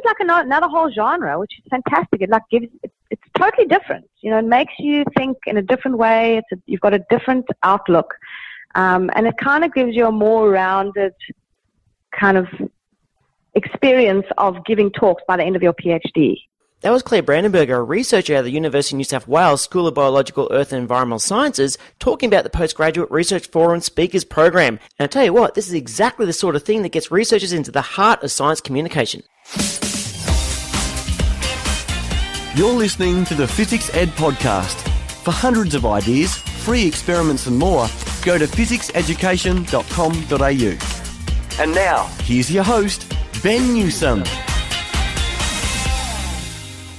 like another whole genre, which is fantastic. It like it's totally different. You know, it makes you think in a different way. You've got a different outlook, and it kind of gives you a more rounded kind of experience of giving talks by the end of your PhD. That was Claire Brandenburger, a researcher at the University of New South Wales School of Biological, Earth and Environmental Sciences, talking about the Postgraduate Research Forum Speakers program. And I tell you what, this is exactly the sort of thing that gets researchers into the heart of science communication. You're listening to the Physics Ed podcast. For hundreds of ideas, free experiments and more, go to fizzics-education.com.au. And now, here's your host, Ben Newsome.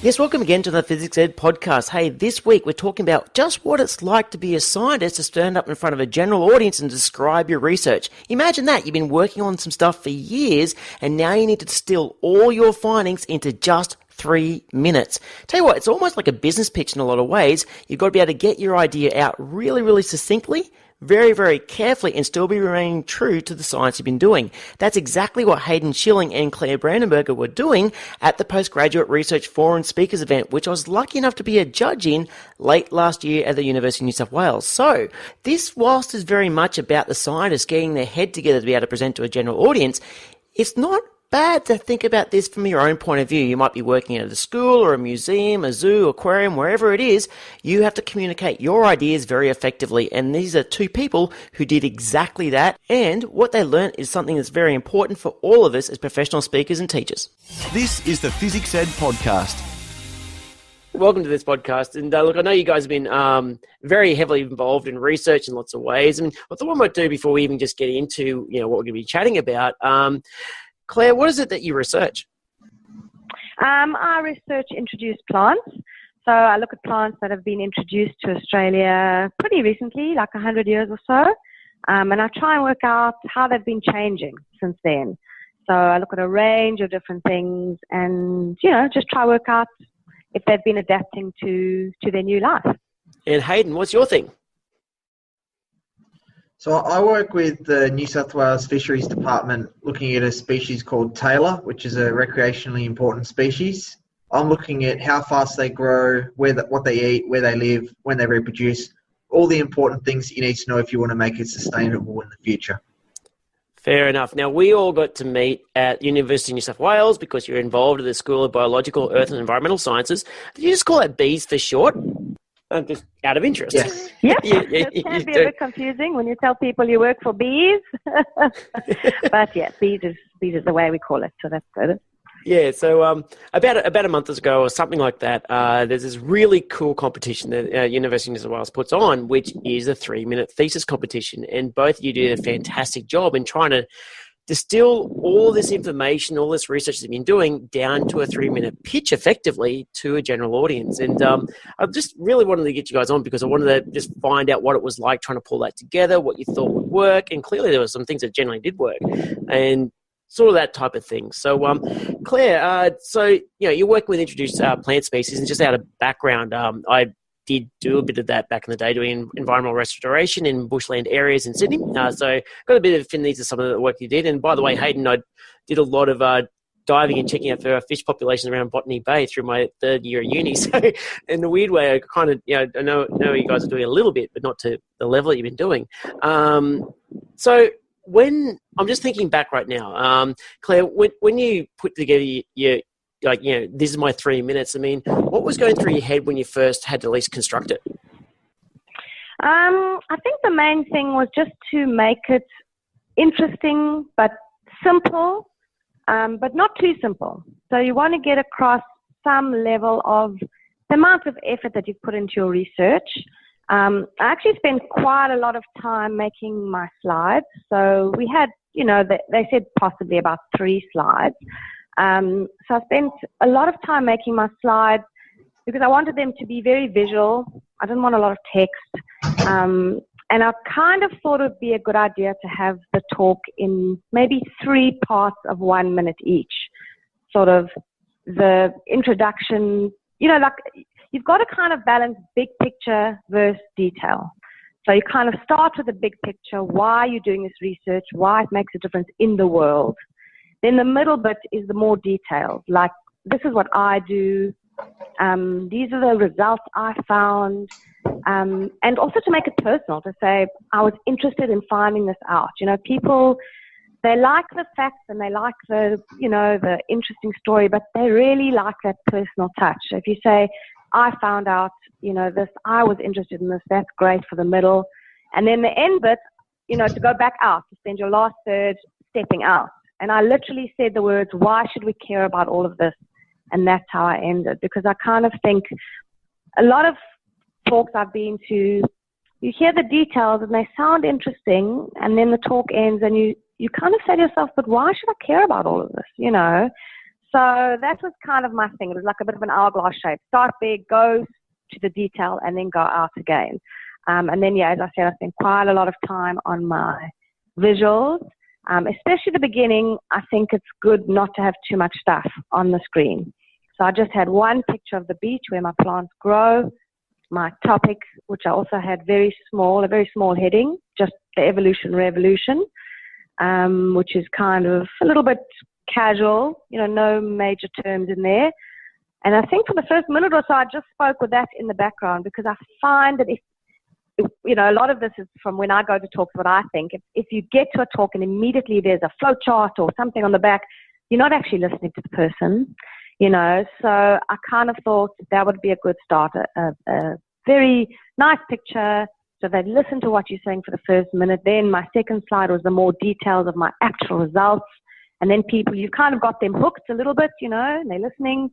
Yes, welcome again to the Physics Ed podcast. Hey, this week we're talking about just what it's like to be a scientist, to stand up in front of a general audience and describe your research. Imagine that. You've been working on some stuff for years and now you need to distill all your findings into just 3 minutes. Tell you what, it's almost like a business pitch in a lot of ways. You've got to be able to get your idea out really, really succinctly, very, very carefully, and still be remaining true to the science you've been doing. That's exactly what Hayden Schilling and Claire Brandenburger were doing at the Postgraduate Research Forum Speakers event, which I was lucky enough to be a judge in late last year at the University of New South Wales. So this, whilst is very much about the scientists getting their head together to be able to present to a general audience, it's not bad to think about this from your own point of view. You might be working at a school or a museum, a zoo, aquarium, wherever it is. You have to communicate your ideas very effectively. And these are two people who did exactly that. And what they learned is something that's very important for all of us as professional speakers and teachers. This is the Physics Ed podcast. Welcome to this podcast. And look, I know you guys have been very heavily involved in research in lots of ways. And what I might do before we even just get into what we're going to be chatting about, Claire, what is it that you research? I research introduced plants. So I look at plants that have been introduced to Australia pretty recently, like 100 years or so. And I try and work out how they've been changing since then. So I look at a range of different things and, just try to work out if they've been adapting to their new life. And Hayden, what's your thing? So I work with the New South Wales Fisheries Department looking at a species called tailor, which is a recreationally important species. I'm looking at how fast they grow, what they eat, where they live, when they reproduce, all the important things that you need to know if you want to make it sustainable in the future. Fair enough. Now, we all got to meet at University of New South Wales because you're involved in the School of Biological, Earth and Environmental Sciences. Did you just call it BEES for short? Just out of interest. Yes. Yeah, it can be a bit confusing when you tell people you work for BEES. But yeah, BEES is the way we call it, so that's good. Yeah, so about a month ago or something like that, there's this really cool competition that University of New South Wales puts on, which is a 3-minute thesis competition. And both of you did a fantastic job in trying to distill all this information, all this research that you've been doing down to a 3-minute pitch effectively to a general audience. And I just really wanted to get you guys on because I wanted to just find out what it was like trying to pull that together, what you thought would work. And clearly there were some things that generally did work and sort of that type of thing. So Claire, you're working with introduced plant species, and just out of background, I did do a bit of that back in the day, doing environmental restoration in bushland areas in Sydney. So got a bit of affinity to some of the work you did. And by the way, Hayden, I did a lot of diving and checking out for fish populations around Botany Bay through my third year at uni. So in a weird way, I kind of, I know you guys are doing a little bit, but not to the level that you've been doing. So when I'm just thinking back right now, Claire, when you put together your this is my 3 minutes. I mean, what was going through your head when you first had to at least construct it? I think the main thing was just to make it interesting, but simple, but not too simple. So you want to get across some level of the amount of effort that you've put into your research. I actually spent quite a lot of time making my slides. So we had, they said possibly about 3 slides. So I spent a lot of time making my slides because I wanted them to be very visual. I didn't want a lot of text. And I kind of thought it would be a good idea to have the talk in maybe 3 parts of 1 minute each. Sort of the introduction, you've got to kind of balance big picture versus detail. So you kind of start with the big picture, why you're doing this research, why it makes a difference in the world. Then the middle bit is the more detailed, like this is what I do. These are the results I found. And also to make it personal, to say, I was interested in finding this out. You know, people, they like the facts and they like the, you know, the interesting story, but they really like that personal touch. So if you say, I found out, you know, this, I was interested in this, that's great for the middle. And then the end bit, you know, to go back out, to spend your last third stepping out. And I literally said the words, why should we care about all of this? And that's how I ended, because I kind of think a lot of talks I've been to, you hear the details and they sound interesting, and then the talk ends and you kind of say to yourself, but why should I care about all of this, you know? So that was kind of my thing. It was like a bit of an hourglass shape. Start big, go to the detail, and then go out again. And then, yeah, as I said, I spent quite a lot of time on my visuals. Especially the beginning, I think it's good not to have too much stuff on the screen. So I just had one picture of the beach where my plants grow, my topic, which I also had a very small heading, just the evolution revolution, which is kind of a little bit casual, you know, no major terms in there. And I think for the first minute or so, I just spoke with that in the background, because I find that if you know, a lot of this is from when I go to talks, what I think. If you get to a talk and immediately there's a flow chart or something on the back, you're not actually listening to the person, you know. So I kind of thought that would be a good start, a very nice picture, so they'd listen to what you're saying for the first minute. Then my second slide was the more details of my actual results. And then people, you've kind of got them hooked a little bit, you know, and they're listening.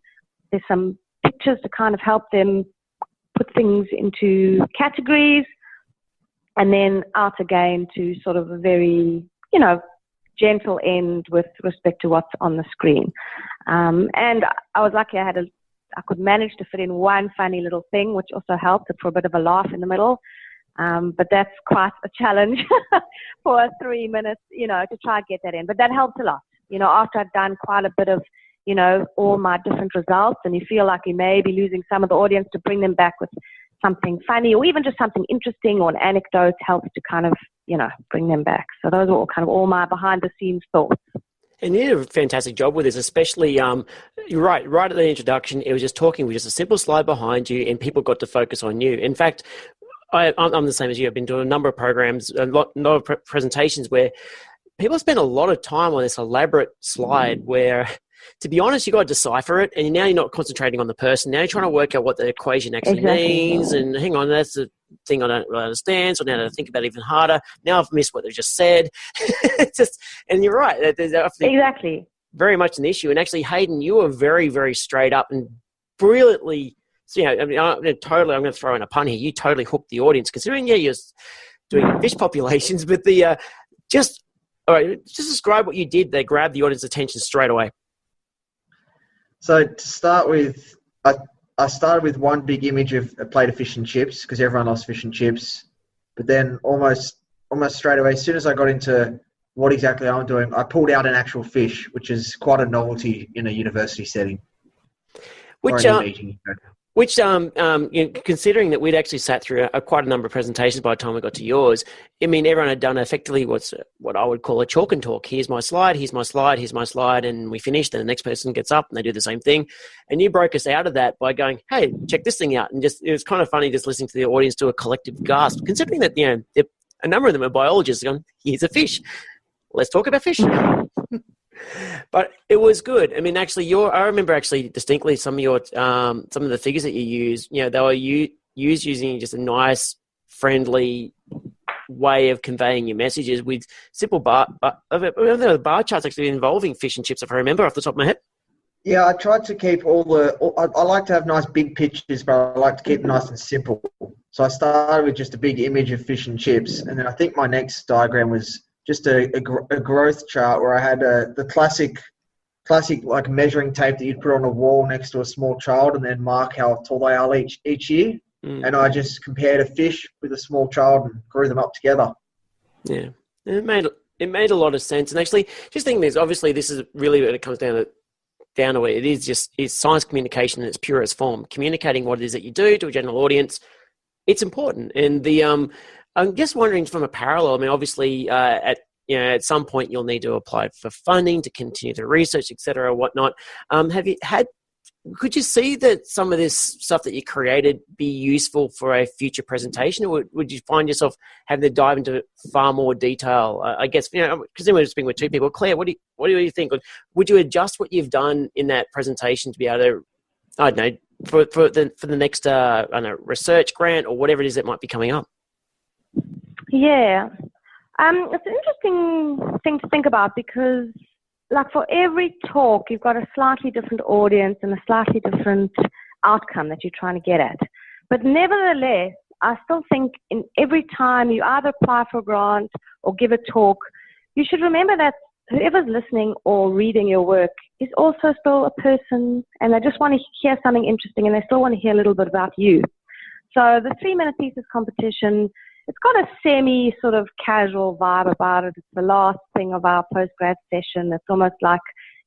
There's some pictures to kind of help them put things into categories, and then out again to sort of a very, you know, gentle end with respect to what's on the screen. And I was lucky I could manage to fit in one funny little thing, which also helped for a bit of a laugh in the middle. But that's quite a challenge for 3 minutes, you know, to try and get that in. But that helped a lot, you know, after I'd done quite a bit of, you know, all my different results, and you feel like you may be losing some of the audience, to bring them back with something funny or even just something interesting or an anecdote helps to kind of, you know, bring them back. So those are all kind of all my behind the scenes thoughts. And you did a fantastic job with this, especially, you're right at the introduction, it was just talking with just a simple slide behind you and people got to focus on you. In fact, I'm the same as you. I've been doing a number of programs, a lot of presentations where people spend a lot of time on this elaborate slide where, to be honest, you got to decipher it, and now you're not concentrating on the person. Now you're trying to work out what the equation actually means, and hang on, that's the thing I don't really understand, so now I have to think about it even harder. Now I've missed what they just said. And you're right. Exactly. Very much an issue. And actually, Hayden, you were very, very straight up and brilliantly, you know, I mean, I'm going to throw in a pun here. You totally hooked the audience, considering, yeah, you're doing fish populations, but all right, just describe what you did. They grabbed the audience attention straight away. So to start with, I started with one big image of a plate of fish and chips, because everyone loves fish and chips. But then almost straight away, as soon as I got into what exactly I'm doing, I pulled out an actual fish, which is quite a novelty in a university setting. Which, you know, considering that we'd actually sat through quite a number of presentations by the time we got to yours, I mean, everyone had done effectively what I would call a chalk and talk. Here's my slide, here's my slide, here's my slide, and we finished, and the next person gets up and they do the same thing. And you broke us out of that by going, hey, check this thing out. And just, it was kind of funny just listening to the audience do a collective gasp, considering that, you know, a number of them are biologists going, here's a fish. Let's talk about fish. But it was good. I mean, actually, I remember actually distinctly some of the figures that you used. You know, they were used using just a nice, friendly way of conveying your messages with simple bar charts actually involving fish and chips, if I remember off the top of my head. Yeah, I tried to keep I like to have nice big pictures, but I like to keep it nice and simple. So I started with just a big image of fish and chips, and then I think my next diagram was just a growth chart where I had the classic like measuring tape that you'd put on a wall next to a small child and then mark how tall they are each year. And I just compared a fish with a small child and grew them up together. Yeah, it made a lot of sense. And actually, just thinking this, obviously, this is really when it comes down to it. It is it's science communication in its purest form. Communicating what it is that you do to a general audience, it's important. And I'm just wondering from a parallel. I mean, obviously, at some point you'll need to apply for funding to continue the research, et cetera, whatnot. Could you see that some of this stuff that you created be useful for a future presentation, or would you find yourself having to dive into far more detail? I guess, because then we're speaking with two people. Claire, what do you think? Would you adjust what you've done in that presentation to be able to, I don't know, for the next research grant or whatever it is that might be coming up? Yeah, it's an interesting thing to think about, because like for every talk, you've got a slightly different audience and a slightly different outcome that you're trying to get at. But nevertheless, I still think in every time you either apply for a grant or give a talk, you should remember that whoever's listening or reading your work is also still a person, and they just want to hear something interesting, and they still want to hear a little bit about you. So the 3-minute thesis competition, it's got a semi sort of casual vibe about it. It's the last thing of our postgrad session. It's almost like,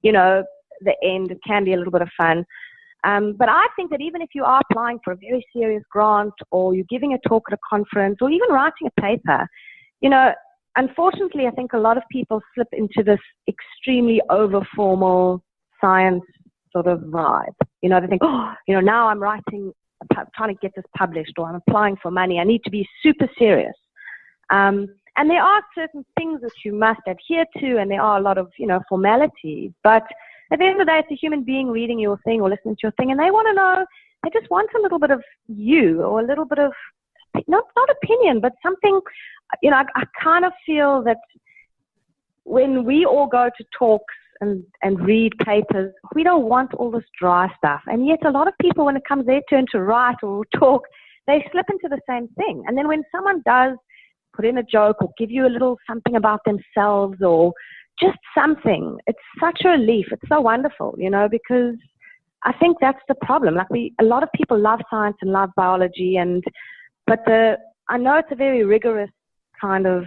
the end. It can be a little bit of fun. But I think that even if you are applying for a very serious grant, or you're giving a talk at a conference, or even writing a paper, unfortunately, I think a lot of people slip into this extremely over-formal science sort of vibe. They think, now I'm trying to get this published, or I'm applying for money. I need to be super serious. And there are certain things that you must adhere to, and there are a lot of, formalities. But at the end of the day, it's a human being reading your thing or listening to your thing, and they want to know, they just want a little bit of you, or a little bit of, not opinion, but something, I kind of feel that when we all go to talks and read papers, we don't want all this dry stuff. And yet a lot of people, when it comes their turn to write or talk, they slip into the same thing. And then when someone does put in a joke or give you a little something about themselves or just something, it's such a relief. It's so wonderful, because I think that's the problem. Like a lot of people love science and love biology, but I know it's a very rigorous kind of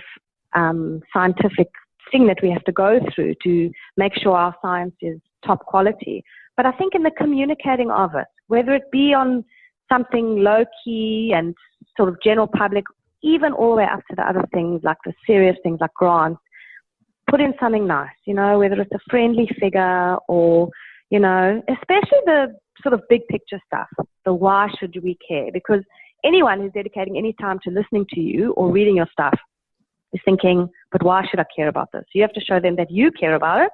scientific thing that we have to go through to make sure our science is top quality. But I think in the communicating of it, whether it be on something low-key and sort of general public, even all the way up to the other things, like the serious things like grants, put in something nice, whether it's a friendly figure or, especially the sort of big picture stuff, the why should we care? Because anyone who's dedicating any time to listening to you or reading your stuff is thinking, but why should I care about this? You have to show them that you care about it,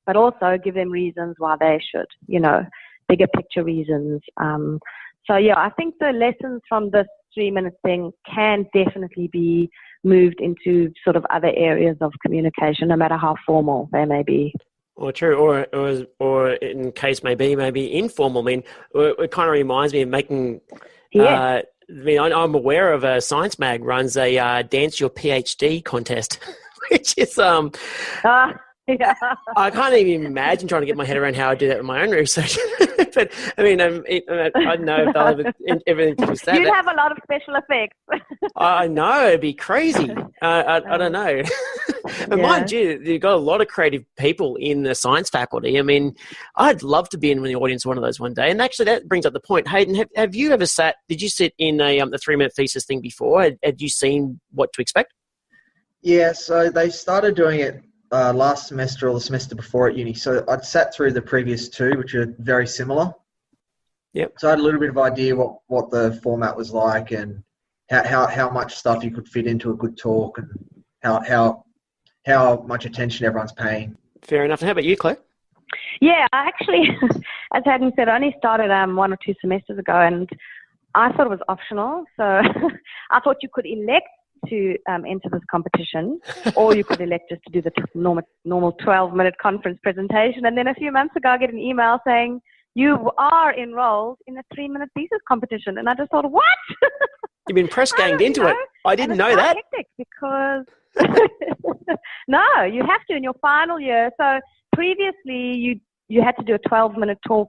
but also give them reasons why they should, bigger picture reasons. I think the lessons from this 3-minute thing can definitely be moved into sort of other areas of communication, no matter how formal they may be. Or true, or in case maybe informal. I mean, it kind of reminds me of making... Yeah. I'm aware of a Science Mag runs a Dance Your PhD contest, which is Yeah. I can't even imagine trying to get my head around how I do that in my own research. But I mean, I know everything to say. You'd have a lot of special effects. I know, it'd be crazy. I don't know. And mind you, you've got a lot of creative people in the science faculty. I mean, I'd love to be in the audience one of those one day. And actually, that brings up the point. Hayden, have you ever did you sit in the 3-minute thesis thing before? Had you seen what to expect? Yeah, so they started doing it last semester or the semester before at uni. So I'd sat through the previous two, which are very similar. Yep. So I had a little bit of idea what the format was like and how much stuff you could fit into a good talk and how much attention everyone's paying. Fair enough. And how about you, Claire? Yeah, I actually, as Hayden said, I only started 1 or 2 semesters ago, and I thought it was optional. So I thought you could elect to enter this competition, or you could elect just to do the normal 12-minute conference presentation. And then a few months ago, I get an email saying, you are enrolled in the 3-minute thesis competition. And I just thought, what? You've been press ganged into it. I didn't know that. Because no, you have to in your final year. So previously, you had to do a 12-minute talk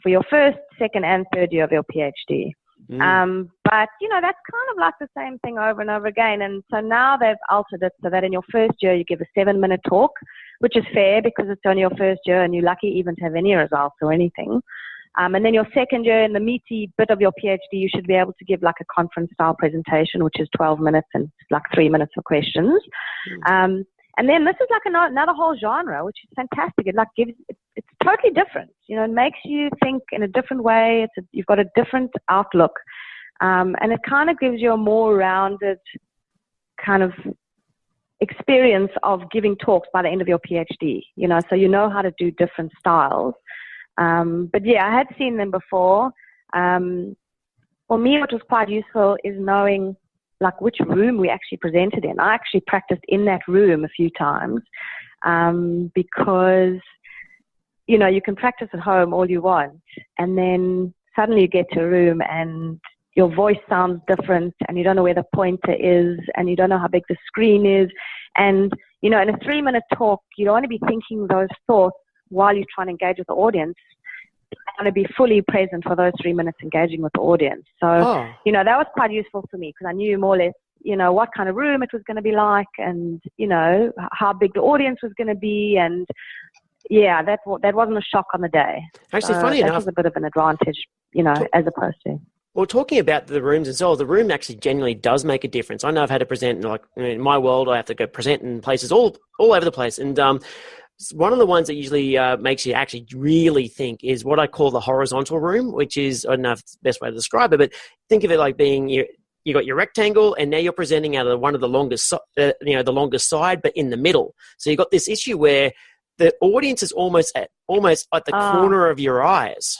for your first, second, and third year of your PhD. But, that's kind of like the same thing over and over again. And so now they've altered it so that in your first year, you give a 7-minute talk, which is fair because it's only your first year and you're lucky even to have any results or anything. And then your second year, in the meaty bit of your PhD, you should be able to give like a conference-style presentation, which is 12 minutes and like 3 minutes for questions. And And then this is like another whole genre, which is fantastic. It like it's totally different. You know, it makes you think in a different way. You've got a different outlook. And it kind of gives you a more rounded kind of experience of giving talks by the end of your PhD, you know, so you know how to do different styles. But yeah, I had seen them before. For me, what was quite useful is knowing like which room we actually presented in. I actually practiced in that room a few times because, you know, you can practice at home all you want, and then suddenly you get to a room and your voice sounds different, and you don't know where the pointer is, and you don't know how big the screen is. And, you know, in a 3-minute talk, you don't want to be thinking those thoughts while you're trying to engage with the audience. You want to be fully present for those 3 minutes engaging with the audience. So, you know, that was quite useful for me because I knew more or less, you know, what kind of room it was going to be like, and, you know, how big the audience was going to be. And, yeah, that wasn't a shock on the day. Actually, funny enough, that was a bit of an advantage, you know, as opposed to. Well, talking about the rooms as well, the room actually genuinely does make a difference. I know I've had to present, like in my world, I have to go present in places all over the place. And one of the ones that usually makes you actually really think is what I call the horizontal room, which is, I don't know if it's the best way to describe it, but think of it like being you got your rectangle, and now you're presenting out of one of the longest, the longest side, but in the middle. So you've got this issue where the audience is almost at the corner of your eyes.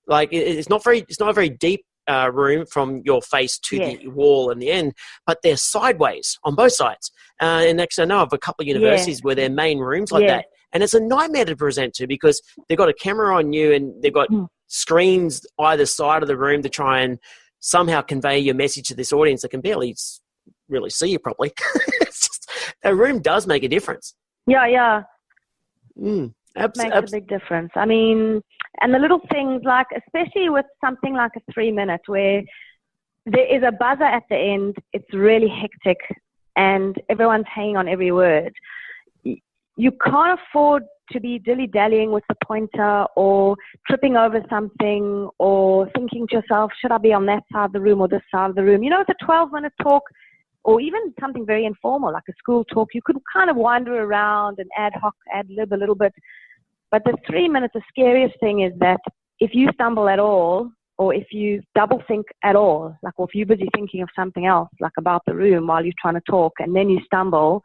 Like it's not a very deep room from your face to the wall in the end, but they're sideways on both sides. And actually, I know of a couple of universities where their main rooms like that, and it's a nightmare to present to because they've got a camera on you and they've got screens either side of the room to try and somehow convey your message to this audience that can barely really see you properly. It's just, a room does make a difference. Yeah. Makes a big difference. I mean, and the little things like, especially with something like a 3-minute where there is a buzzer at the end, it's really hectic and everyone's hanging on every word. You can't afford to be dilly-dallying with the pointer or tripping over something or thinking to yourself, should I be on that side of the room or this side of the room? You know, it's a 12-minute talk, or even something very informal like a school talk. You could kind of wander around and ad lib a little bit. But the 3 minutes, the scariest thing is that if you stumble at all, or if you double think at all, like, or if you're busy thinking of something else, like about the room while you're trying to talk, and then you stumble,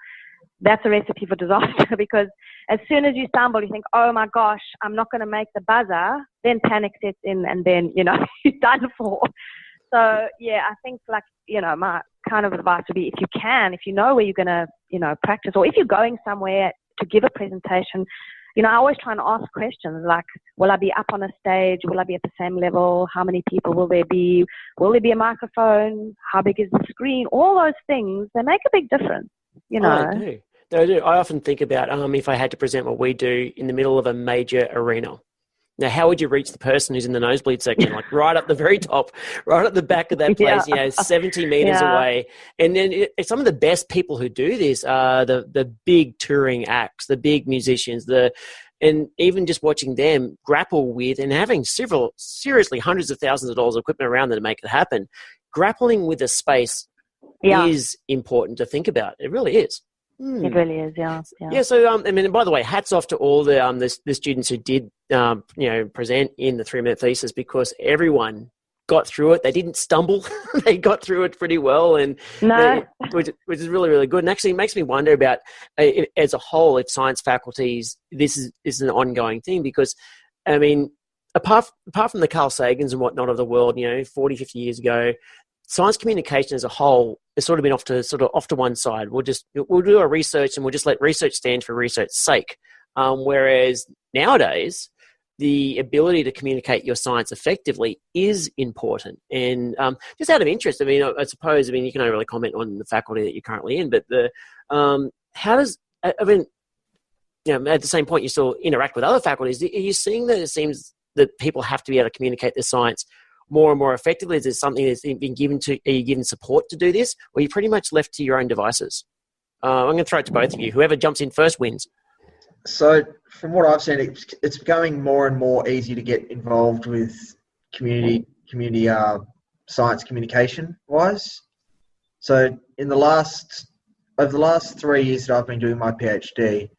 that's a recipe for disaster because as soon as you stumble, you think, oh my gosh, I'm not going to make the buzzer, then panic sets in, and then, you know, you're done for. So, yeah, I think, like, you know, my kind of advice would be if you know where you're going to, you know, practice, or if you're going somewhere to give a presentation, you know, I always try and ask questions like, will I be up on a stage? Will I be at the same level? How many people will there be? Will there be a microphone? How big is the screen? All those things, they make a big difference, you know. I do. I often think about if I had to present what we do in the middle of a major arena. Now, how would you reach the person who's in the nosebleed section, like right up the very top, right at the back of that place, you know, 70 meters away? And then some of the best people who do this are the big touring acts, the big musicians, and even just watching them grapple with and having seriously hundreds of thousands of dollars of equipment around them to make it happen. Grappling with a space is important to think about. It really is. It really is, yeah. So, I mean, by the way, hats off to all the students who did, present in the 3-minute thesis, because everyone got through it. They didn't stumble. They got through it pretty well, and which is really, really good. And actually makes me wonder about, as a whole, if science faculties, this is an ongoing thing, because, I mean, apart from the Carl Sagans and whatnot of the world, you know, 40, 50 years ago, science communication as a whole has sort of been off to one side. We'll do our research and we'll just let research stand for research's sake. Whereas nowadays, the ability to communicate your science effectively is important. And just out of interest, I mean, I suppose, you can only really comment on the faculty that you're currently in, but how does, I mean, you know, at the same point, you still interact with other faculties. Are you seeing that it seems that people have to be able to communicate their science more and more effectively? Is there something that's been given to, are you given support to do this, or are you pretty much left to your own devices? I'm going to throw it to both of you. Whoever jumps in first wins. So from what I've seen, it's becoming more and more easy to get involved with community science communication wise. So in the last over the last 3 years that I've been doing my PhD,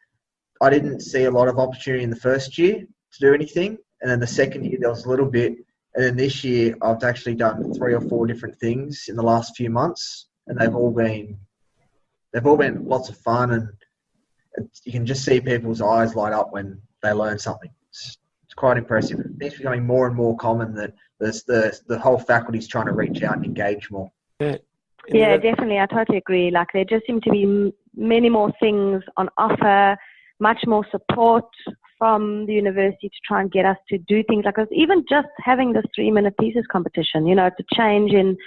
I didn't see a lot of opportunity in the first year to do anything. And then the second year, there was a little bit. And then this year, I've actually done 3 or 4 different things in the last few months. And they've all been lots of fun. And you can just see people's eyes light up when they learn something. It's quite impressive. It's becoming more and more common that the whole faculty's trying to reach out and engage more. Yeah, definitely. I totally agree. Like, there just seem to be many more things on offer, much more support from the university to try and get us to do things like this. Even just having this 3-minute thesis competition, it's a change in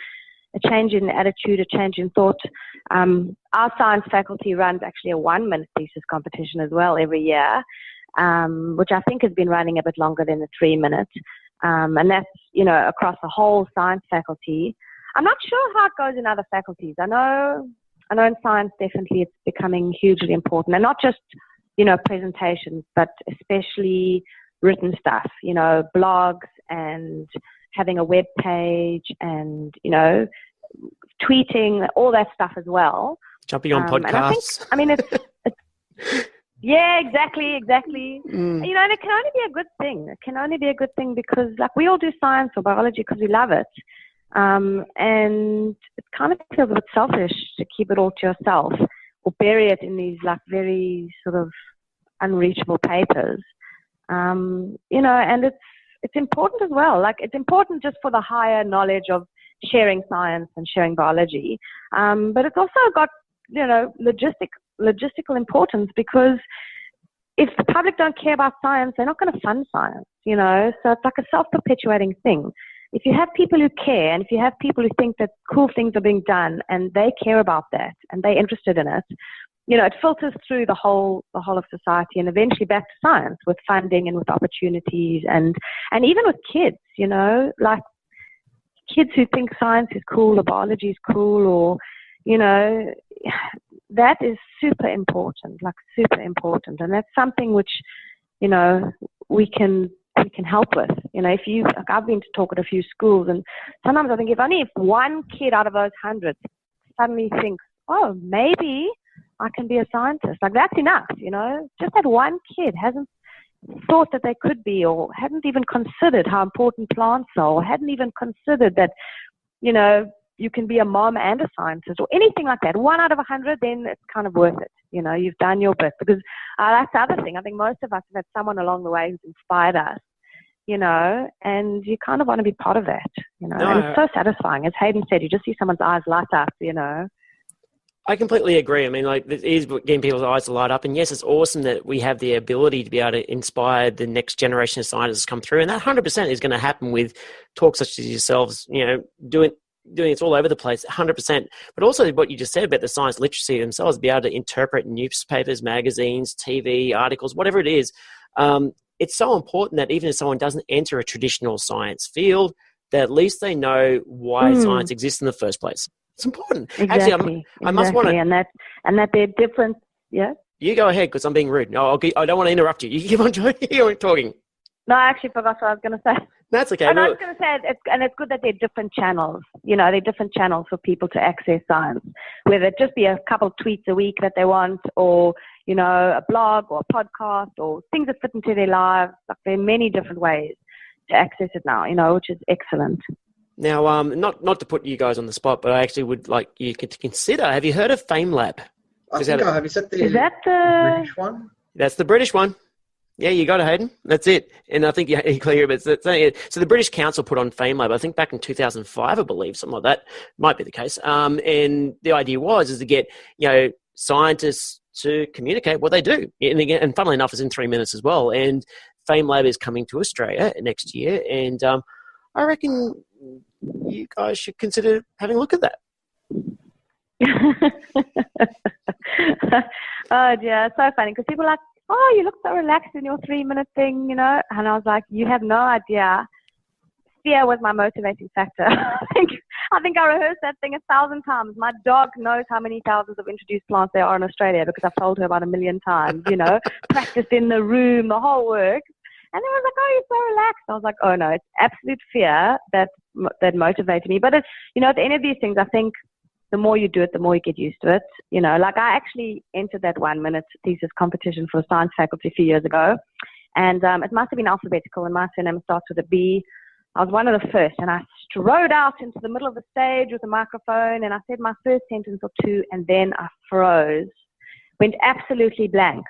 attitude, a change in thought. Our science faculty runs actually a 1-minute thesis competition as well every year, which I think has been running a bit longer than the 3 minutes. And that's, across the whole science faculty. I'm not sure how it goes in other faculties. I know in science, definitely it's becoming hugely important, and not just, presentations, but especially written stuff, blogs and having a web page and, tweeting, all that stuff as well. Jumping on podcasts. It's yeah, exactly. And it can only be a good thing. It can only be a good thing because, like, we all do science or biology because we love it. And it kind of feels a bit selfish to keep it all to yourself or bury it in these, like, very sort of unreachable papers. And it's important as well. Like, it's important just for the higher knowledge of sharing science and sharing biology. But it's also got, logistical importance, because if the public don't care about science, they're not going to fund science, So it's like a self-perpetuating thing. If you have people who care, and if you have people who think that cool things are being done and they care about that and they're interested in it, it filters through the whole of society and eventually back to science with funding and with opportunities and even with kids, like kids who think science is cool or biology is cool, or, that is super important. And that's something which, we can help with. I've been to talk at a few schools, and sometimes I think if one kid out of those hundreds suddenly thinks, oh, maybe I can be a scientist, like, that's enough, just that one kid hasn't thought that they could be, or hadn't even considered how important plants are, or hadn't even considered that, you can be a mom and a scientist, or anything like that. 1 out of 100, then it's kind of worth it. You've done your bit, because that's the other thing. I think most of us have had someone along the way who's inspired us, and you kind of want to be part of that, and it's so satisfying. As Hayden said, you just see someone's eyes light up, I completely agree. I mean, like, it is getting people's eyes to light up. And yes, it's awesome that we have the ability to be able to inspire the next generation of scientists to come through. And that 100% is going to happen with talks such as yourselves, doing it's all over the place, 100%. But also what you just said about the science literacy themselves, be able to interpret newspapers, magazines, TV, articles, whatever it is. It's so important that even if someone doesn't enter a traditional science field, that at least they know why science exists in the first place. It's important. Exactly. Actually, I must want to... And that they're different, yeah? You go ahead, because I'm being rude. No, I don't want to interrupt you. You keep on talking. No, I actually forgot what I was going to say. That's okay. I was going to say, it's good that there are different channels. There are different channels for people to access science, whether it just be a couple of tweets a week that they want, or, a blog or a podcast, or things that fit into their lives. Like, there are many different ways to access it now, which is excellent. Now, not to put you guys on the spot, but I actually would like you to consider, have you heard of Famewave? I think I have. Is that the British one? That's the British one. Yeah, you got it, Hayden. That's it. And I think you're clear, but so the British Council put on Famewave, I think back in 2005, I believe, something like that. Might be the case. And the idea is to get, scientists to communicate what they do. And funnily enough, it's in 3 minutes as well. And Famewave is coming to Australia next year. And I reckon you guys should consider having a look at that. Oh, yeah, so funny, because people are like, oh, you look so relaxed in your 3 minute thing, And I was like, you have no idea. Fear was my motivating factor. I think I rehearsed that thing 1,000 times. My dog knows how many thousands of introduced plants there are in Australia, because I've told her about 1 million times, practiced in the room, the whole work. And they was like, oh, you're so relaxed. I was like, oh, no, it's absolute fear that motivated me. But, at the end of these things, I think the more you do it, the more you get used to it. You know, like I actually entered that 1 minute thesis competition for the science faculty a few years ago. And it must have been alphabetical, and my surname starts with a B. I was one of the first, and I strode out into the middle of the stage with a microphone, and I said my first sentence or two, and then I froze, went absolutely blank.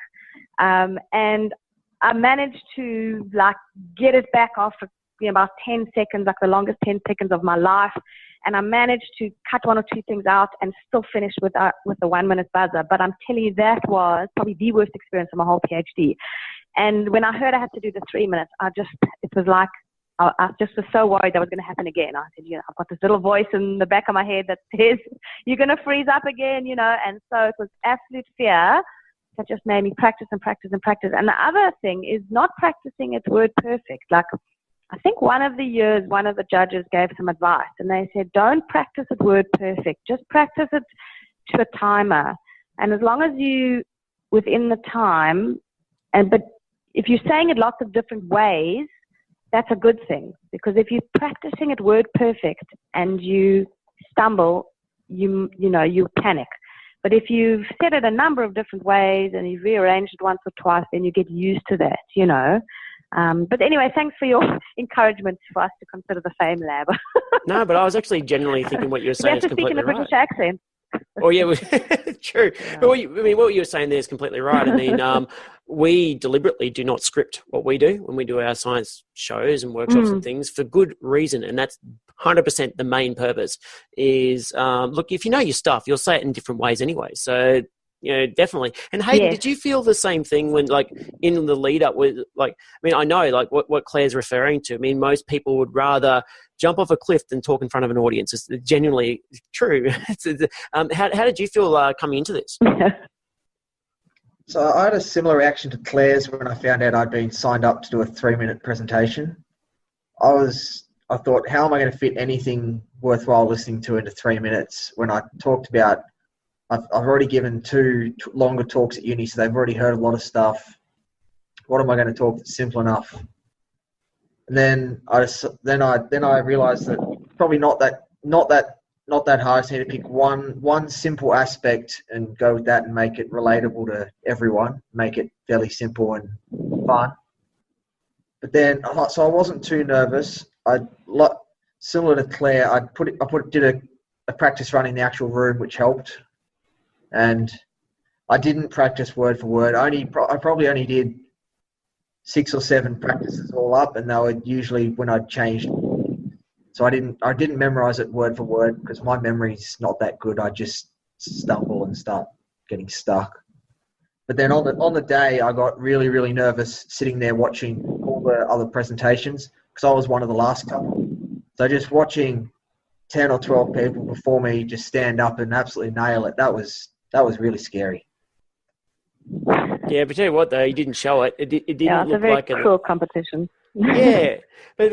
And I managed to like get it back after about 10 seconds, like the longest 10 seconds of my life. And I managed to cut one or two things out and still finish with the 1 minute buzzer. But I'm telling you, that was probably the worst experience of my whole PhD. And when I heard I had to do the 3 minutes, it was like, I just was so worried that was going to happen again. I said, I've got this little voice in the back of my head that says, you're going to freeze up again, And so it was absolute fear that just made me practice and practice and practice. And the other thing is not practicing it word perfect. Like, I think one of the years, one of the judges gave some advice, and they said, don't practice it word perfect. Just practice it to a timer. And as long as you, within the time, but if you're saying it lots of different ways, that's a good thing. Because if you're practicing it word perfect and you stumble, you panic. But if you've said it a number of different ways and you've rearranged it once or twice, then you get used to that, But anyway, thanks for your encouragement for us to consider the FameLab. No, but I was actually genuinely thinking what you were saying is completely right. You have to speak in a British accent. Oh, yeah, true. Yeah. But what you were saying there is completely right. I mean, we deliberately do not script what we do when we do our science shows and workshops and things for good reason. And that's 100% the main purpose is, look, if you know your stuff, you'll say it in different ways anyway. So, definitely. And Hayden, Did you feel the same thing when, like, in the lead up with, like, I mean, I know, like, what Claire's referring to. I mean, most people would rather jump off a cliff than talk in front of an audience. It's genuinely true. How did you feel coming into this? So I had a similar reaction to Claire's when I found out I'd been signed up to do a 3-minute presentation. I thought, how am I going to fit anything worthwhile listening to into 3 minutes when I talked about I've already given 2 longer talks at uni, so they've already heard a lot of stuff. What am I going to talk that's simple enough? And then I realised that probably not that hard. I just need to pick one simple aspect and go with that and make it relatable to everyone. Make it fairly simple and fun. But then, so I wasn't too nervous. Similar to Claire, I did a practice run in the actual room, which helped. And I didn't practice word for word. I probably only did 6 or 7 practices all up, and they were usually when I'd changed. So I didn't memorize it word for word because my memory's not that good. I just stumble and start getting stuck. But then on the day, I got really, really nervous sitting there watching all the other presentations because I was one of the last couple. So just watching 10 or 12 people before me just stand up and absolutely nail it, that was really scary. Yeah, but tell you what, though, you didn't show it. It didn't look like a very cruel competition. Yeah, but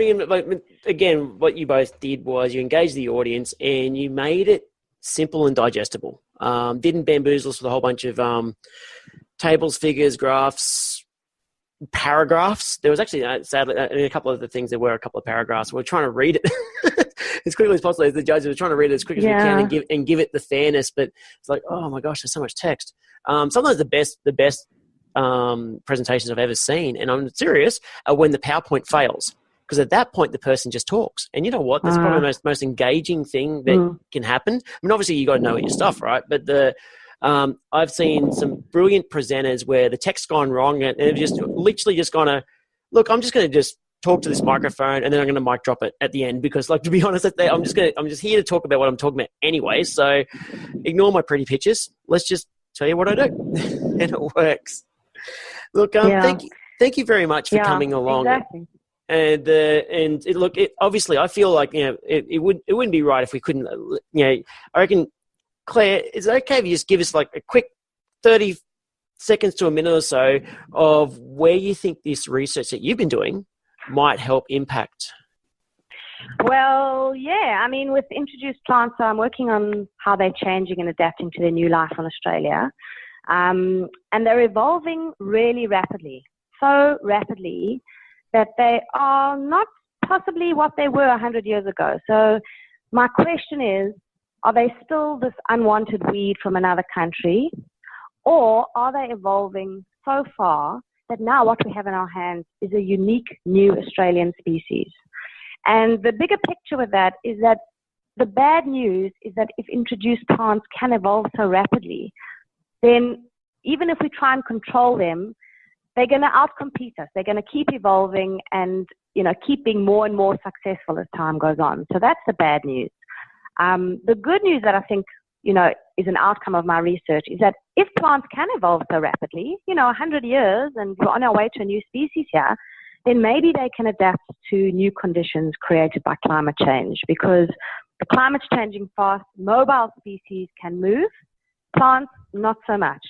again, what you both did was you engaged the audience and you made it simple and digestible. Didn't bamboozle us with a whole bunch of tables, figures, graphs, paragraphs. There was actually, sadly, in a couple of the things, there were a couple of paragraphs. We're trying to read it as quickly as possible. As the judges were trying to read it as quick as we can and give it the fairness. But it's like, oh my gosh, there's so much text. Sometimes the best presentations I've ever seen, and I'm serious, are when the PowerPoint fails. Because at that point, the person just talks. And you know what? That's probably the most engaging thing that can happen. I mean, obviously, you got to know your stuff, right? But I've seen some brilliant presenters where the text's gone wrong and they've just literally just gone to, look, I'm just going to just talk to this microphone and then I'm going to mic drop it at the end because, like, to be honest, I'm just here to talk about what I'm talking about anyway. So ignore my pretty pictures. Let's just tell you what I do. And it works. Look, thank you very much for coming along. Exactly. And obviously, I feel like it wouldn't be right if we couldn't. I reckon, Claire, is it okay if you just give us like a quick 30 seconds to a minute or so of where you think this research that you've been doing might help impact? Well, yeah. I mean, with introduced plants, I'm working on how they're changing and adapting to their new life on Australia. And they're evolving really rapidly, so rapidly that they are not possibly what they were 100 years ago. So my question is, are they still this unwanted weed from another country, or are they evolving so far that now what we have in our hands is a unique new Australian species? And the bigger picture with that is that the bad news is that if introduced plants can evolve so rapidly, then even if we try and control them, they're going to outcompete us. They're going to keep evolving and, keep being more and more successful as time goes on. So that's the bad news. The good news that I think, is an outcome of my research is that if plants can evolve so rapidly, 100 years, and we're on our way to a new species here, then maybe they can adapt to new conditions created by climate change, because the climate's changing fast. Mobile species can move, plants not so much.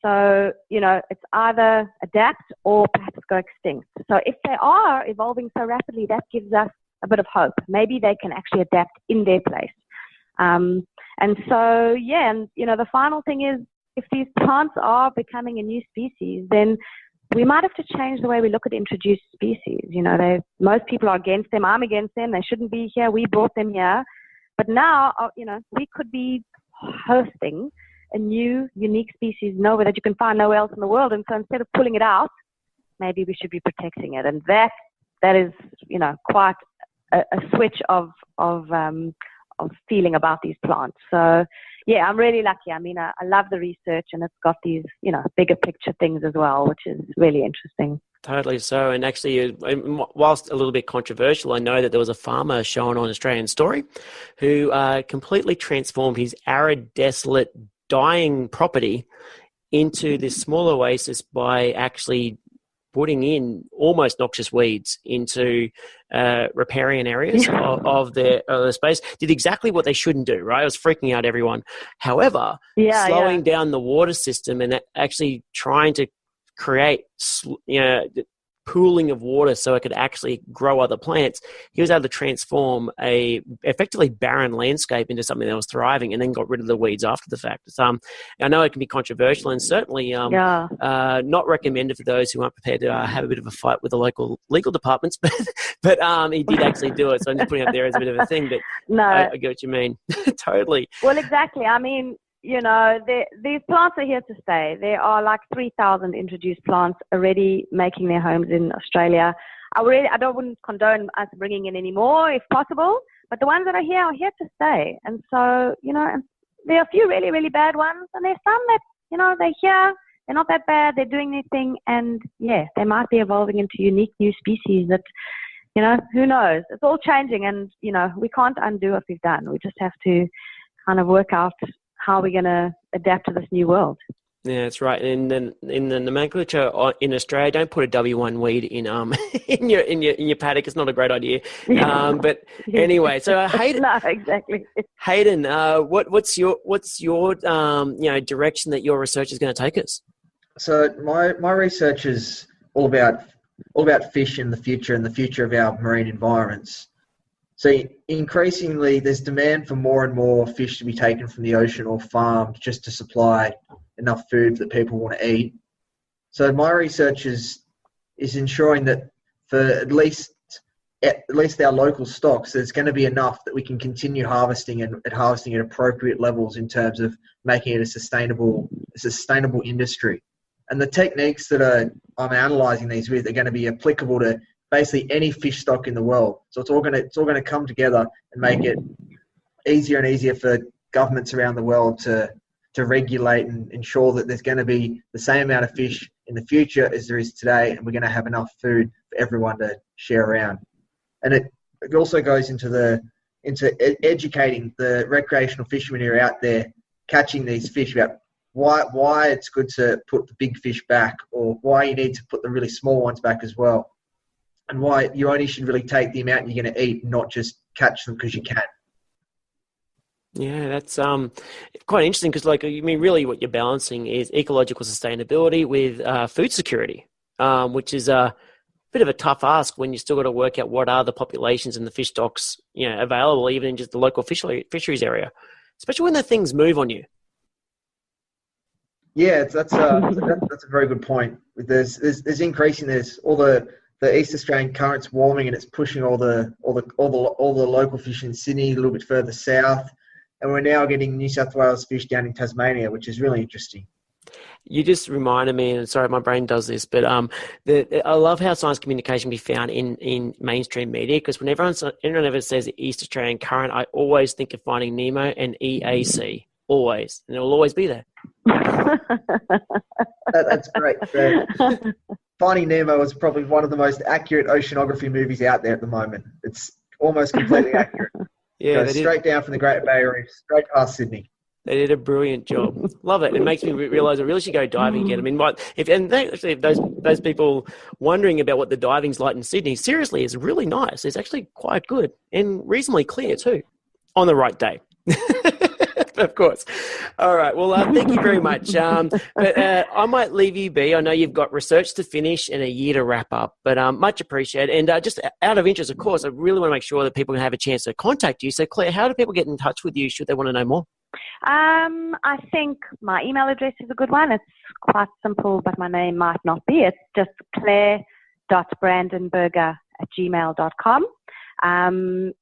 So, it's either adapt or perhaps go extinct. So if they are evolving so rapidly, that gives us a bit of hope. Maybe they can actually adapt in their place. The final thing is, if these plants are becoming a new species, then we might have to change the way we look at introduced species. Most people are against them. I'm against them. They shouldn't be here. We brought them here. But now, we could be hosting a new, unique species that you can find nowhere else in the world. And so instead of pulling it out, maybe we should be protecting it. And that is, quite a switch of feeling about these plants. So, yeah, I'm really lucky. I mean, I love the research, and it's got these, bigger picture things as well, which is really interesting. Totally so. And actually, whilst a little bit controversial, I know that there was a farmer shown on Australian Story who completely transformed his arid, desolate, dying property into this small oasis by actually putting in almost noxious weeds into riparian areas of the space. Did exactly what they shouldn't do, right? It was freaking out everyone. However, slowing down the water system and actually trying to create, pooling of water so it could actually grow other plants, he was able to transform a effectively barren landscape into something that was thriving, and then got rid of the weeds after the fact. I know it can be controversial, and certainly not recommended for those who aren't prepared to have a bit of a fight with the local legal departments, but he did actually do it. So I'm just putting it up there as a bit of a thing, but no, I get what you mean. Totally. Well, exactly. I mean, these plants are here to stay. There are like 3,000 introduced plants already making their homes in Australia. I wouldn't condone us bringing in any more if possible, but the ones that are here to stay. And so, there are a few really, really bad ones, and there's some that, they're here, they're not that bad, they're doing their thing, and they might be evolving into unique new species that, who knows? It's all changing, and, we can't undo what we've done. We just have to kind of work out how we're going to adapt to this new world. Yeah, that's right. And then in the nomenclature in Australia, don't put a W1 weed in your paddock. It's not a great idea. But anyway, so Hayden. No, exactly. Hayden, what's your direction that your research is going to take us? So my research is all about fish in the future and the future of our marine environments. So increasingly, there's demand for more and more fish to be taken from the ocean or farmed just to supply enough food that people want to eat. So my research is ensuring that for at least our local stocks, there's going to be enough that we can continue harvesting and harvesting at appropriate levels in terms of making it a sustainable industry. And the techniques that I'm analysing these with are going to be applicable to basically any fish stock in the world. So it's all going to come together and make it easier and easier for governments around the world to regulate and ensure that there's going to be the same amount of fish in the future as there is today, and we're going to have enough food for everyone to share around. And it also goes into educating the recreational fishermen who are out there catching these fish about why it's good to put the big fish back, or why you need to put the really small ones back as well. And why you only should really take the amount you're going to eat, not just catch them because you can. Yeah, that's quite interesting, because really what you're balancing is ecological sustainability with food security, which is a bit of a tough ask when you still got to work out what are the populations and the fish stocks available even in just the local fisheries area, especially when the things move on you. Yeah, that's a very good point. There's increasing. There's all the East Australian current's warming, and it's pushing all the local fish in Sydney a little bit further south. and we're now getting New South Wales fish down in Tasmania, which is really interesting. You just reminded me, and sorry, my brain does this, but I love how science communication can be found in mainstream media, because when everyone ever says East Australian Current, I always think of Finding Nemo and EAC, always, and it will always be there. That's great. So, Finding Nemo is probably one of the most accurate oceanography movies out there at the moment. It's almost completely accurate. Yeah, goes straight down from the Great Barrier Reef, straight past Sydney. They did a brilliant job. Love it. It makes me realise I really should go diving again. I mean, if those people wondering about what the diving's like in Sydney, seriously, it's really nice. It's actually quite good and reasonably clear too, on the right day. Of course. All right. Well, thank you very much. But I might leave you be. I know you've got research to finish and a year to wrap up, but much appreciated. And just out of interest, of course, I really want to make sure that people can have a chance to contact you. So, Claire, how do people get in touch with you should they want to know more? I think my email address is a good one. It's quite simple, but my name might not be. It's just claire.brandenburger@gmail.com.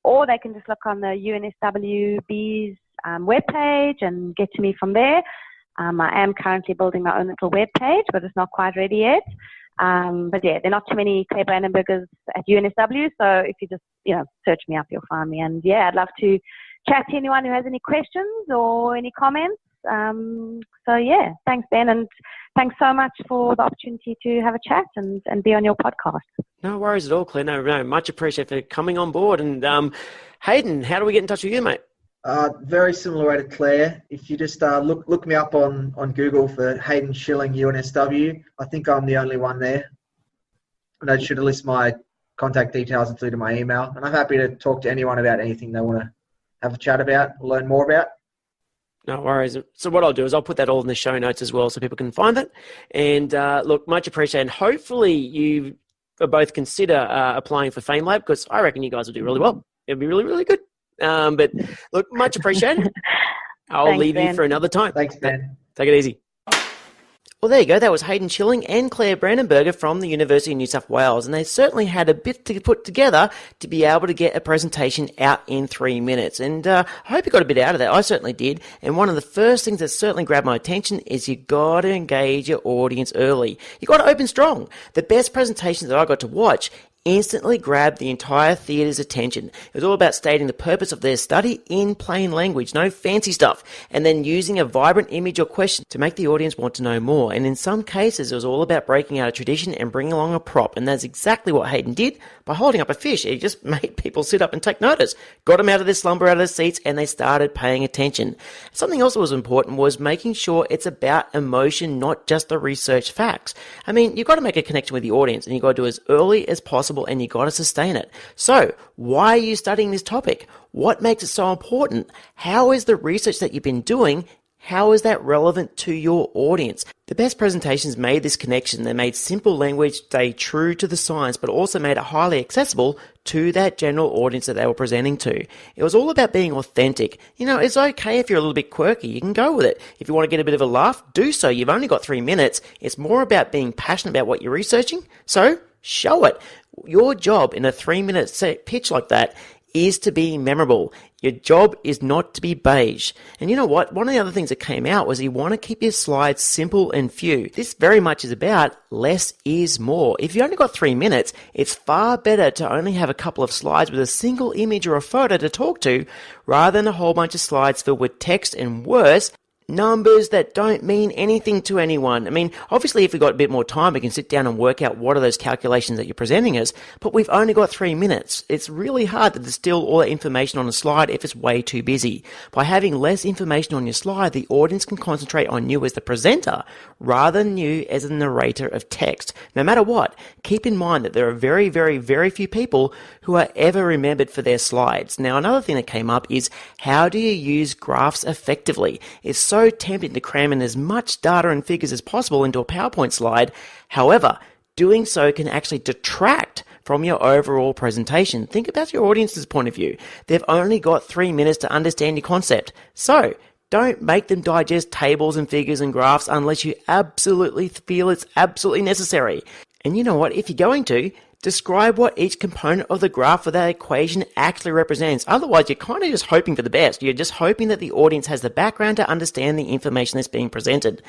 Or they can just look on the UNSW BEES webpage and get to me from there. I am currently building my own little webpage, but it's not quite ready yet. But yeah, there are not too many Claire Brandenburgers at UNSW, so if you just search me up, you'll find me. And yeah, I'd love to chat to anyone who has any questions or any comments. So yeah, thanks, Ben, and thanks so much for the opportunity to have a chat and be on your podcast. No worries at all, Claire. No, much appreciated for coming on board. And Hayden, how do we get in touch with you, mate? Very similar way to Claire. If you just look me up on Google for Hayden Schilling UNSW, I think I'm the only one there. And I should list my contact details included my email. And I'm happy to talk to anyone about anything they want to have a chat about, learn more about. No worries. So what I'll do is I'll put that all in the show notes as well so people can find it. And look, much appreciated. And hopefully you both consider applying for Famewave, because I reckon you guys will do really well. It'll be really, really good. But look, much appreciated. I'll leave you for another time. Thanks, Ben. Take it easy. Well, there you go. That was Hayden Schilling and Claire Brandenburger from the University of New South Wales, and they certainly had a bit to put together to be able to get a presentation out in 3 minutes. And I hope you got a bit out of that. I certainly did. And one of the first things that certainly grabbed my attention is you got to engage your audience early. You got to open strong. The best presentations that I got to watch instantly grabbed the entire theatre's attention. It was all about stating the purpose of their study in plain language, no fancy stuff, and then using a vibrant image or question to make the audience want to know more. And in some cases, it was all about breaking out a tradition and bringing along a prop, and that's exactly what Hayden did by holding up a fish. He just made people sit up and take notice, got them out of their slumber, out of their seats, and they started paying attention. Something else that was important was making sure it's about emotion, not just the research facts. I mean, you've got to make a connection with the audience, and you've got to do it as early as possible, and you got to sustain it. So, why are you studying this topic? What makes it so important? How is the research that you've been doing, how is that relevant to your audience? The best presentations made this connection. They made simple language stay true to the science, but also made it highly accessible to that general audience that they were presenting to. It was all about being authentic. It's okay if you're a little bit quirky. You can go with it. If you want to get a bit of a laugh, do so. You've only got 3 minutes. It's more about being passionate about what you're researching. So, show it. Your job in a 3-minute pitch like that is to be memorable. Your job is not to be beige. And you know what? One of the other things that came out was you want to keep your slides simple and few. This very much is about less is more. If you only got 3 minutes, it's far better to only have a couple of slides with a single image or a photo to talk to rather than a whole bunch of slides filled with text and worse, numbers that don't mean anything to anyone. I mean, obviously, if we've got a bit more time, we can sit down and work out what are those calculations that you're presenting us, but we've only got 3 minutes. It's really hard to distill all that information on a slide if it's way too busy. By having less information on your slide, the audience can concentrate on you as the presenter rather than you as a narrator of text. No matter what, keep in mind that there are very, very, very few people who are ever remembered for their slides. Now, another thing that came up is how do you use graphs effectively? It's so tempting to cram in as much data and figures as possible into a PowerPoint slide. However, doing so can actually detract from your overall presentation. Think about your audience's point of view. They've only got 3 minutes to understand your concept. So, don't make them digest tables and figures and graphs unless you absolutely feel it's absolutely necessary. And you know what? If you're going to, Describe what each component of the graph or that equation actually represents. Otherwise, you're kind of just hoping for the best. You're just hoping that the audience has the background to understand the information that's being presented.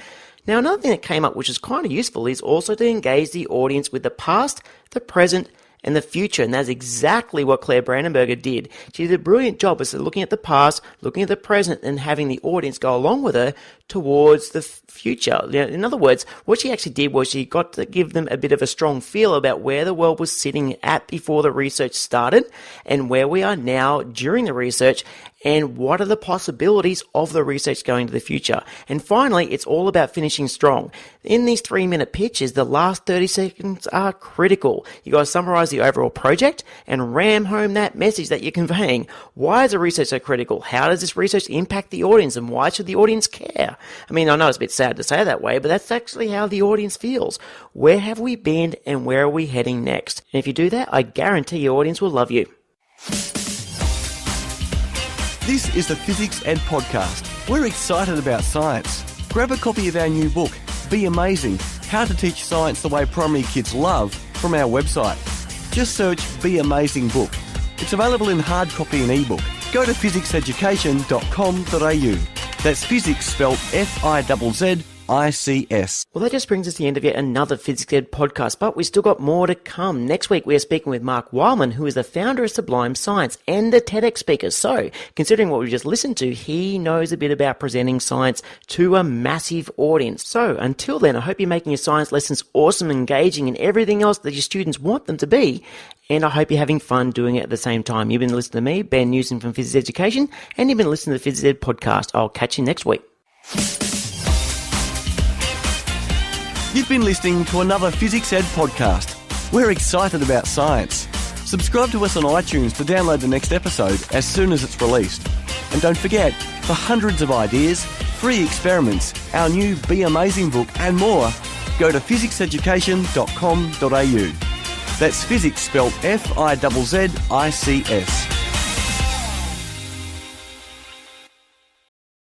Now, another thing that came up, which is kind of useful, is also to engage the audience with the past, the present, and the future, and that's exactly what Claire Brandenburger did. She did a brilliant job of looking at the past, looking at the present, and having the audience go along with her towards the future. In other words, what she actually did was she got to give them a bit of a strong feel about where the world was sitting at before the research started and where we are now during the research, and what are the possibilities of the research going to the future. And finally, it's all about finishing strong. In these 3-minute pitches, the last 30 seconds are critical. You got to summarize the overall project and ram home that message that you're conveying. Why is the research so critical? How does this research impact the audience, and why should the audience care? I mean, I know it's a bit sad to say that way, but that's actually how the audience feels. Where have we been and where are we heading next? And if you do that, I guarantee your audience will love you. This is the Physics Ed Podcast. We're excited about science. Grab a copy of our new book, Be Amazing, How to Teach Science the Way Primary Kids Love, from our website. Just search Be Amazing Book. It's available in hard copy and ebook. Go to fizzics-education.com.au. That's physics spelled F-I-Z-Z-I-C-S. Well, that just brings us to the end of yet another Physics Ed podcast, but we've still got more to come. Next week, we are speaking with Mark Wildman, who is the founder of Sublime Science and a TEDx speaker. So, considering what we just listened to, he knows a bit about presenting science to a massive audience. So, until then, I hope you're making your science lessons awesome, engaging, and everything else that your students want them to be. And I hope you're having fun doing it at the same time. You've been listening to me, Ben Newsome from Physics Education, and you've been listening to the Physics Ed podcast. I'll catch you next week. You've been listening to another Physics Ed podcast. We're excited about science. Subscribe to us on iTunes to download the next episode as soon as it's released. And don't forget, for hundreds of ideas, free experiments, our new Be Amazing book and more, go to pizzics-education.com.au. That's physics spelled F-I-Z-Z-I-C-S.